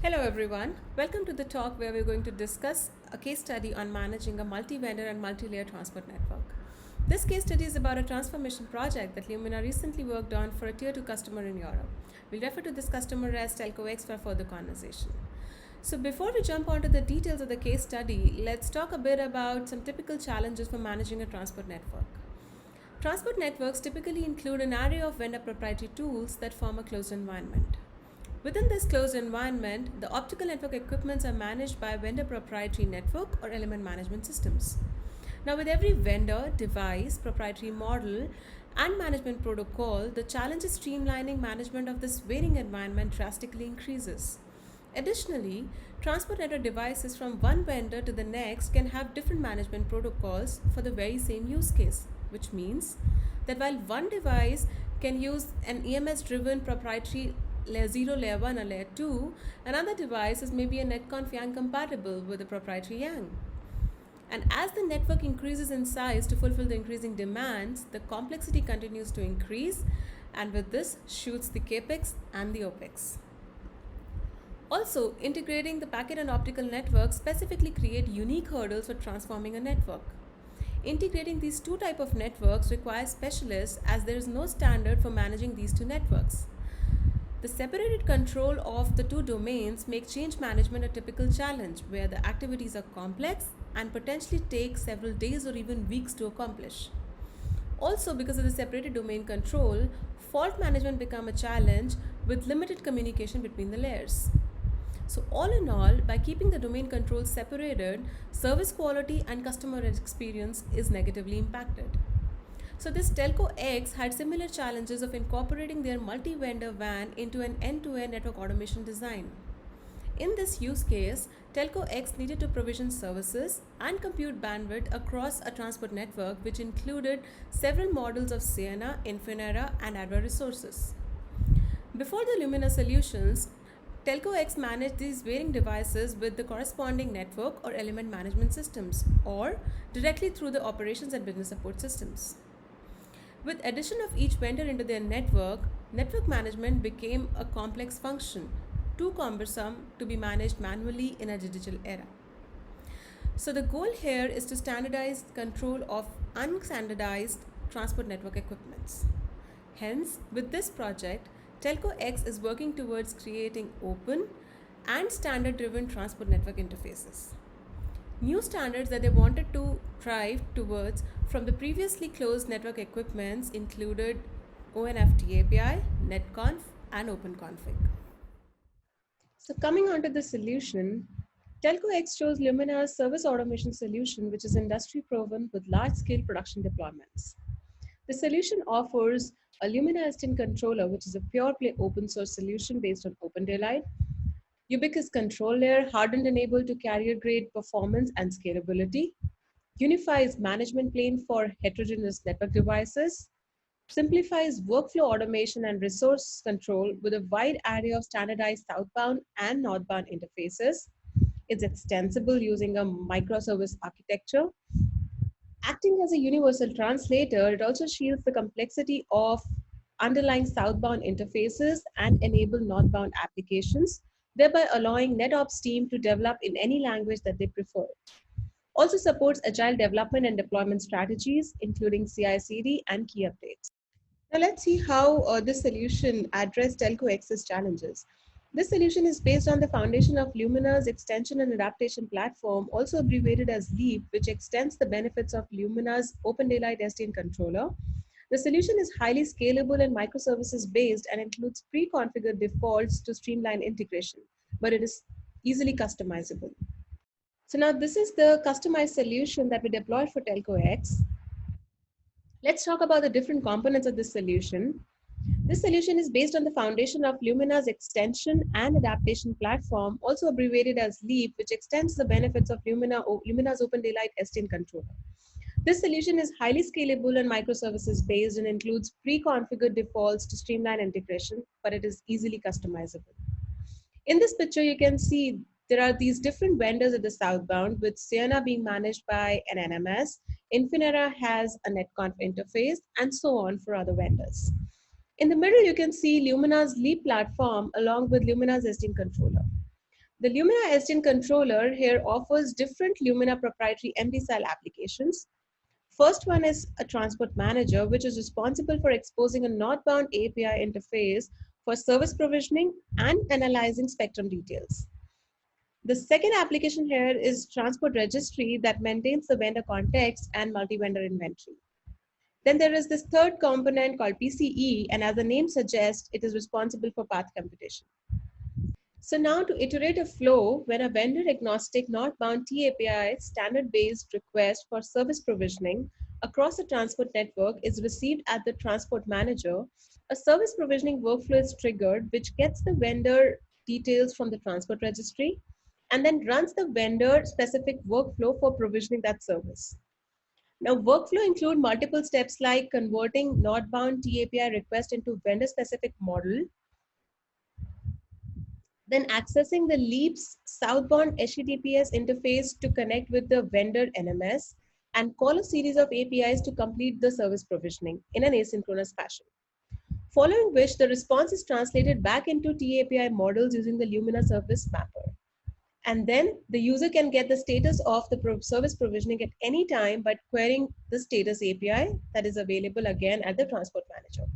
Hello everyone, welcome to the talk where we're going to discuss a case study on managing a multi-vendor and multi-layer transport network. This case study is about a transformation project that Lumina recently worked on for a tier 2 customer in Europe. We'll refer to this customer as Telco X for further conversation. So before we jump onto the details of the case study, let's talk a bit about some typical challenges for managing a transport network. Transport networks typically include an array of vendor proprietary tools that form a closed environment. Within this closed environment, the optical network equipments are managed by vendor proprietary network or element management systems. Now, with every vendor, device, proprietary model, and management protocol, the challenge is streamlining management of this varying environment drastically increases. Additionally, transport network devices from one vendor to the next can have different management protocols for the very same use case, which means that while one device can use an EMS driven proprietary layer 0, layer 1, or layer 2, another device is maybe a netconf YANG compatible with a proprietary YANG. And as the network increases in size to fulfill the increasing demands, the complexity continues to increase, and with this shoots the capex and the opex. Also, integrating the packet and optical networks specifically create unique hurdles for transforming a network. Integrating these two type of networks requires specialists as there is no standard for managing these two networks. The separated control of the two domains make change management a typical challenge where the activities are complex and potentially take several days or even weeks to accomplish. Also, because of the separated domain control, fault management become a challenge with limited communication between the layers. So, all in all, by keeping the domain controls separated, service quality and customer experience is negatively impacted. So, this Telco X had similar challenges of incorporating their multi vendor WAN into an end to end network automation design. In this use case, Telco X needed to provision services and compute bandwidth across a transport network which included several models of Sienna, Infinera, and Adva resources. Before the Lumina solutions, Telco X managed these varying devices with the corresponding network or element management systems or directly through the operations and business support systems. With addition of each vendor into their network, network management became a complex function, too cumbersome to be managed manually in a digital era. So the goal here is to standardize control of unstandardized transport network equipments. Hence, with this project, Telco X is working towards creating open and standard driven transport network interfaces. New standards that they wanted to drive towards from the previously closed network equipments included ONFT API, NetConf, and OpenConfig. So coming on to the solution, Telco X chose Lumina's service automation solution, which is industry proven with large-scale production deployments. The solution offers a Lumina Instant Controller, which is a pure play open source solution based on Open Daylight, ubiquitous control layer, hardened and able to carrier grade performance and scalability, unifies management plane for heterogeneous network devices, simplifies workflow automation and resource control with a wide array of standardized southbound and northbound interfaces. It's extensible using a microservice architecture. Acting as a universal translator, it also shields the complexity of underlying southbound interfaces and enable northbound applications, thereby allowing NetOps team to develop in any language that they prefer. Also supports agile development and deployment strategies, including CI/CD and key updates. Now let's see how this solution addressed Telco X's challenges. This solution is based on the foundation of Lumina's extension and adaptation platform, also abbreviated as LEAP, which extends the benefits of Lumina's Open Daylight SDN controller. The solution is highly scalable and microservices based and includes pre-configured defaults to streamline integration, but it is easily customizable. So now this is the customized solution that we deployed for Telco X. Let's talk about the different components of this solution. This solution is based on the foundation of Lumina's extension and adaptation platform, also abbreviated as LEAP, which extends the benefits of Lumina's Open Daylight SDN controller. This solution is highly scalable and microservices based and includes pre-configured defaults to streamline integration, but it is easily customizable. In this picture, you can see there are these different vendors at the southbound, with Sienna being managed by an NMS, Infinera has a NetConf interface, and so on for other vendors. In the middle, you can see Lumina's LEAP platform along with Lumina's SDN controller. The Lumina SDN controller here offers different Lumina proprietary MD-style applications. First one is a transport manager, which is responsible for exposing a northbound API interface for service provisioning and analyzing spectrum details. The second application here is transport registry that maintains the vendor context and multi-vendor inventory. Then there is this third component called PCE, and as the name suggests, it is responsible for path computation. So now to iterate a flow, when a vendor agnostic northbound TAPI standard based request for service provisioning across the transport network is received at the transport manager, a service provisioning workflow is triggered, which gets the vendor details from the transport registry and then runs the vendor specific workflow for provisioning that service. Now, workflow include multiple steps like converting northbound TAPI request into vendor specific model, then accessing the Leap's southbound HTTPS interface to connect with the vendor NMS and call a series of APIs to complete the service provisioning in an asynchronous fashion. Following which, the response is translated back into TAPI models using the Lumina service mapper. And then the user can get the status of the service provisioning at any time by querying the status API that is available again at the transport manager.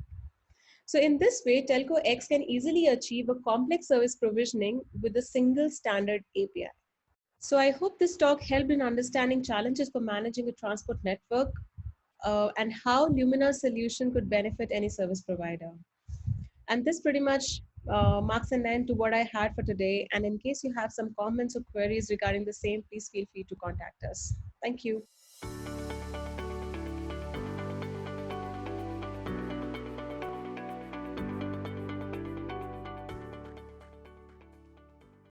So in this way, Telco X can easily achieve a complex service provisioning with a single standard API. So I hope this talk helped in understanding challenges for managing a transport network and how Lumina's solution could benefit any service provider. And this pretty much marks an end to what I had for today. And in case you have some comments or queries regarding the same, please feel free to contact us. Thank you.